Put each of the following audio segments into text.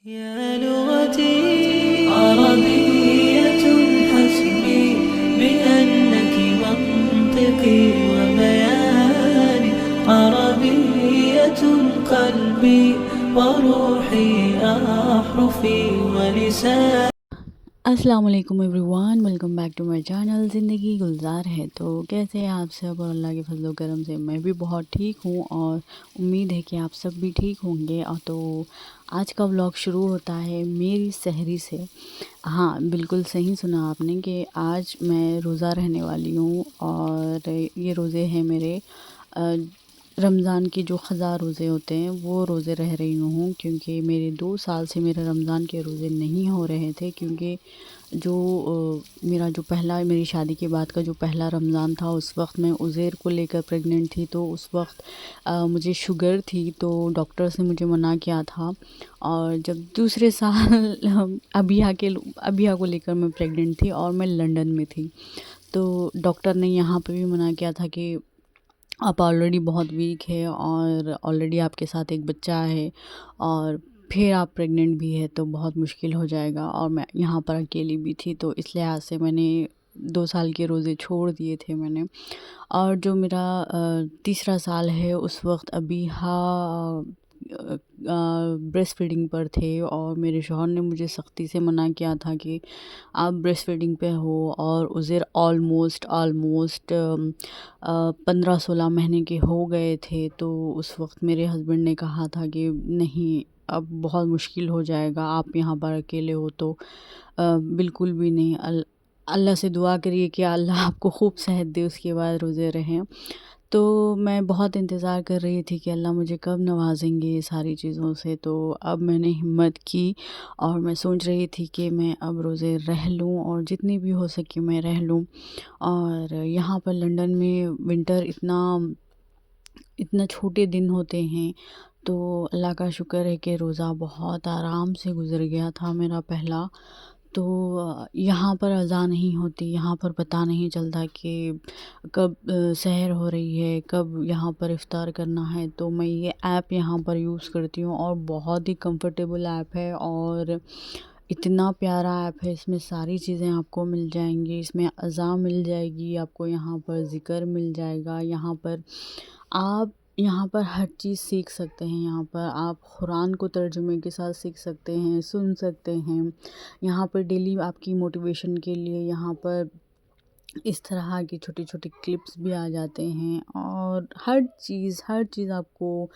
يا لغتي عربية حسبي بأنك منطقي وبياني عربية قلبي وروحي أحرفي ولساني. अस्सलाम वालेकुम everyone, welcome back to my channel Zindagi Gulzar है। तो कैसे हैं आप सब? और अल्लाह के फजल करम से मैं भी बहुत ठीक हूँ और उम्मीद है कि आप सब भी ठीक होंगे। और तो आज का व्लॉग शुरू होता है मेरी सहरी से। हाँ, बिल्कुल सही सुना आपने कि आज मैं रोज़ा रहने वाली हूँ और ये रोज़े हैं मेरे रमज़ान के जो ख़ज़ा रोज़े होते हैं वो रोज़े रह रही हूँ, क्योंकि मेरे 2 साल से मेरे रमज़ान के रोज़े नहीं हो रहे थे। क्योंकि जो मेरा जो पहला मेरी शादी के बाद का जो पहला रमज़ान था, उस वक्त मैं उज़ैर को लेकर प्रेग्नेंट थी। तो उस वक्त मुझे शुगर थी, तो डॉक्टर्स ने मुझे मना किया था। और जब दूसरे साल अबिया को लेकर मैं प्रेग्नेंट थी और मैं लंदन में थी, तो डॉक्टर ने यहाँ पे भी मना किया था कि आप ऑलरेडी बहुत वीक है और ऑलरेडी आपके साथ एक बच्चा है और फिर आप प्रेग्नेंट भी है, तो बहुत मुश्किल हो जाएगा। और मैं यहाँ पर अकेली भी थी, तो इस लिहाज से मैंने 2 साल के रोज़े छोड़ दिए थे मैंने। और जो मेरा तीसरा साल है, उस वक्त अभी ब्रेस्ट फीडिंग पर थे और मेरे शौहर ने मुझे सख्ती से मना किया था कि आप ब्रेस्ट फीडिंग पे हो। और उज़ैर ऑलमोस्ट 15-16 महीने के हो गए थे। तो उस वक्त मेरे हस्बैंड ने कहा था कि नहीं, अब बहुत मुश्किल हो जाएगा, आप यहाँ पर अकेले हो तो बिल्कुल भी नहीं। अल्लाह से दुआ करिए कि अल्लाह आपको खूब सेहत दे, उसके बाद रोज़े रहें। तो मैं बहुत इंतज़ार कर रही थी कि अल्लाह मुझे कब नवाजेंगे ये सारी चीज़ों से। तो अब मैंने हिम्मत की और मैं सोच रही थी कि मैं अब रोज़े रह लूँ और जितनी भी हो सके मैं रह लूँ। और यहाँ पर लंदन में विंटर इतना छोटे दिन होते हैं, तो अल्लाह का शुक्र है कि रोज़ा बहुत आराम से गुज़र गया था मेरा पहला। तो यहाँ पर अज़ा नहीं होती, यहाँ पर पता नहीं चलता कि कब सहर हो रही है, कब यहाँ पर इफ़्तार करना है। तो मैं ये ऐप यहाँ पर यूज़ करती हूँ और बहुत ही कंफर्टेबल ऐप है और इतना प्यारा ऐप है। इसमें सारी चीज़ें आपको मिल जाएंगी, इसमें अज़ा मिल जाएगी, आपको यहाँ पर ज़िक्र मिल जाएगा, आप यहाँ पर हर चीज़ सीख सकते हैं। यहाँ पर आप कुरान को तर्जुमे के साथ सीख सकते हैं, सुन सकते हैं। यहाँ पर डेली आपकी मोटिवेशन के लिए यहाँ पर इस तरह की छोटी-छोटी क्लिप्स भी आ जाते हैं और हर चीज़ आपको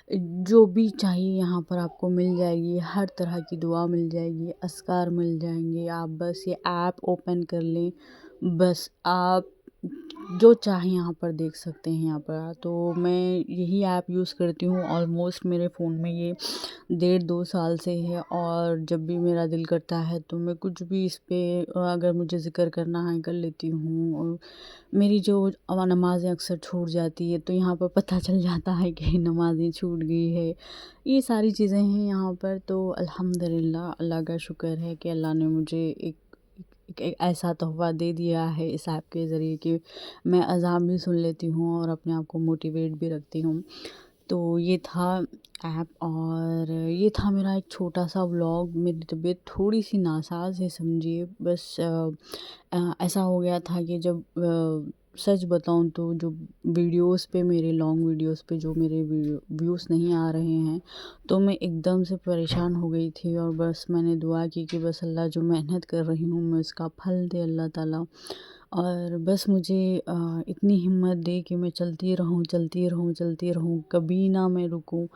जो भी चाहिए यहाँ पर आपको मिल जाएगी। हर तरह की दुआ मिल जाएगी, अस्कार मिल जाएँगे। आप बस ये ऐप ओपन कर लें, बस आप जो चाहें यहाँ पर देख सकते हैं यहाँ पर। तो मैं यही ऐप यूज़ करती हूँ, ऑलमोस्ट मेरे फ़ोन में ये 1.5-2 साल से है। और जब भी मेरा दिल करता है तो मैं कुछ भी इस पे अगर मुझे ज़िक्र करना है कर लेती हूँ। और मेरी जो नमाज़ें अक्सर छूट जाती है, तो यहाँ पर पता चल जाता है कि नमाज़ें छूट गई है। ये सारी चीज़ें हैं यहाँ पर। तो अल्हम्दुलिल्लाह, अल्लाह का शुक्र है कि अल्लाह ने मुझे एक ऐसा तोहफ़ा दे दिया है इस ऐप के ज़रिए कि मैं अज़ान भी सुन लेती हूँ और अपने आप को मोटिवेट भी रखती हूँ। तो ये था ऐप और ये था मेरा एक छोटा-सा व्लॉग। मेरी तबीयत थोड़ी-सी नासाज़ है समझिए। बस ऐसा हो गया था कि जब सच बताऊँ तो जो वीडियोज़ पे मेरे लॉन्ग वीडियोज़ पे जो मेरे व्यूज़ नहीं आ रहे हैं, तो मैं एकदम से परेशान हो गई थी और बस मैंने दुआ की कि बस अल्लाह जो मेहनत कर रही हूँ मैं उसका फल दे अल्लाह ताला। और बस मुझे इतनी हिम्मत दे कि मैं चलती रहूँ, चलती रहूँ, चलती रहूँ, कभी ना मैं रुकूँ।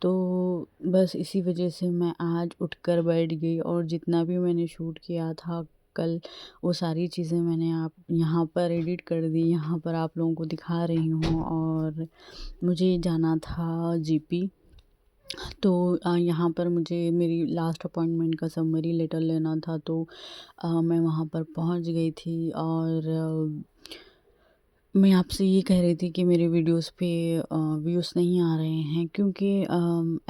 तो बस इसी वजह से मैं आज उठकर बैठ गई और जितना भी मैंने शूट किया था कल, वो सारी चीज़ें मैंने आप यहाँ पर एडिट कर दी, यहाँ पर आप लोगों को दिखा रही हूँ। और मुझे जाना था जीपी, तो यहाँ पर मुझे मेरी लास्ट अपॉइंटमेंट का समरी लेटर लेना था। तो मैं वहाँ पर पहुँच गई थी और मैं आपसे ये कह रही थी कि मेरे वीडियोस पे व्यूज़ नहीं आ रहे हैं, क्योंकि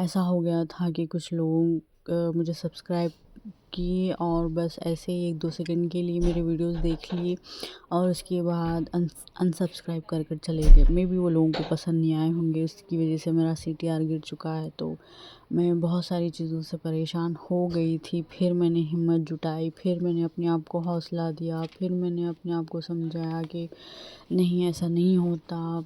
ऐसा हो गया था कि कुछ लोगों मुझे सब्सक्राइब کیے اور بس ایسے ہی 1-2 سیکنڈ کے لیے میرے ویڈیوز دیکھ لیے اور اس کے بعد انسبسکرائب کر چلے گئے۔ مے بی وہ لوگوں کو پسند نہیں آئے ہوں گے، اس کی وجہ سے میرا CTR گر چکا ہے۔ تو میں بہت ساری چیزوں سے پریشان ہو گئی تھی، پھر میں نے ہمت جٹائی، پھر میں نے اپنے آپ کو حوصلہ دیا، پھر میں نے اپنے آپ کو سمجھایا کہ نہیں، ایسا نہیں ہوتا،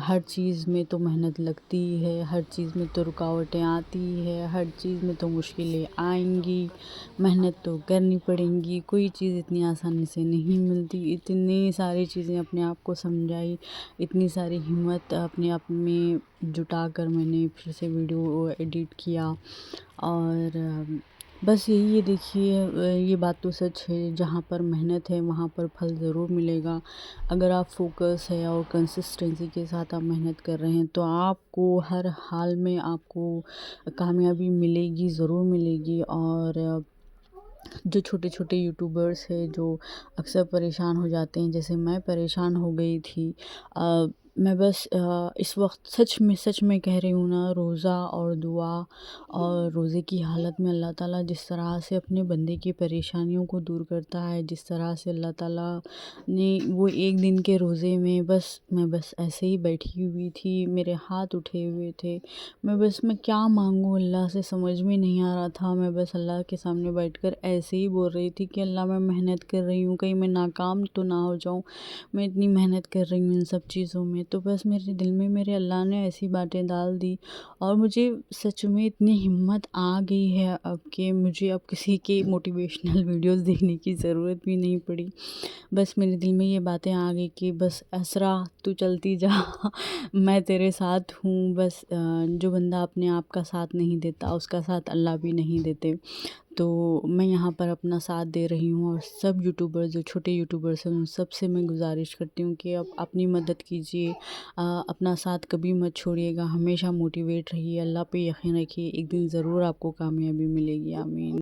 ہر چیز میں تو محنت لگتی ہے، ہر چیز میں تو رکاوٹیں آتی ہے، ہر چیز میں تو مشکلیں آئیں گی، محنت تو کرنی پڑیں گی، کوئی چیز اتنی آسانی سے نہیں ملتی۔ اتنی ساری چیزیں اپنے آپ کو سمجھائی، اتنی ساری ہمت اپنے آپ میں جٹا کر میں نے پھر سے ویڈیو ایڈٹ کیا اور بس یہی ہے۔ دیکھیے یہ بات تو سچ ہے، جہاں پر محنت ہے وہاں پر پھل ضرور ملے گا۔ اگر آپ فوکس ہے اور کنسسٹنسی کے ساتھ آپ محنت کر رہے ہیں تو آپ کو ہر حال میں آپ کو کامیابی ملے گی، ضرور ملے گی۔ اور جو چھوٹے چھوٹے یوٹیوبرس ہیں جو اکثر پریشان ہو جاتے ہیں، جیسے میں پریشان ہو گئی تھی، میں بس اس وقت سچ میں کہہ رہی ہوں نا، روزہ اور دعا اور روزے کی حالت میں اللہ تعالیٰ جس طرح سے اپنے بندے کی پریشانیوں کو دور کرتا ہے، جس طرح سے اللہ تعالیٰ نے وہ ایک دن کے روزے میں میں بس ایسے ہی بیٹھی ہوئی تھی، میرے ہاتھ اٹھے ہوئے تھے، میں کیا مانگوں اللہ سے سمجھ میں نہیں آ رہا تھا۔ میں بس اللہ کے سامنے بیٹھ کر ایسے ہی بول رہی تھی کہ اللہ، میں محنت کر رہی ہوں، کہیں میں ناکام تو نہ ہو جاؤں، میں اتنی محنت کر رہی ہوں ان سب چیزوں میں۔ تو بس میرے دل میں میرے اللہ نے ایسی باتیں ڈال دی اور مجھے سچ میں اتنی ہمت آ گئی ہے اب کہ مجھے اب کسی کے موٹیویشنل ویڈیوز دیکھنے کی ضرورت بھی نہیں پڑی۔ بس میرے دل میں یہ باتیں آ گئی کہ بس اسرا تو چلتی جا، میں تیرے ساتھ ہوں۔ بس جو بندہ اپنے آپ کا ساتھ نہیں دیتا اس کا ساتھ اللہ بھی نہیں دیتے۔ تو میں یہاں پر اپنا ساتھ دے رہی ہوں اور سب یوٹیوبرز جو چھوٹے یوٹیوبرز ہیں ان سب سے میں گزارش کرتی ہوں کہ اب اپنی مدد کیجیے، اپنا ساتھ کبھی مت چھوڑیے گا، ہمیشہ موٹیویٹ رہیے، اللہ پہ یقین رکھیے، ایک دن ضرور آپ کو کامیابی ملے گی۔ آمین۔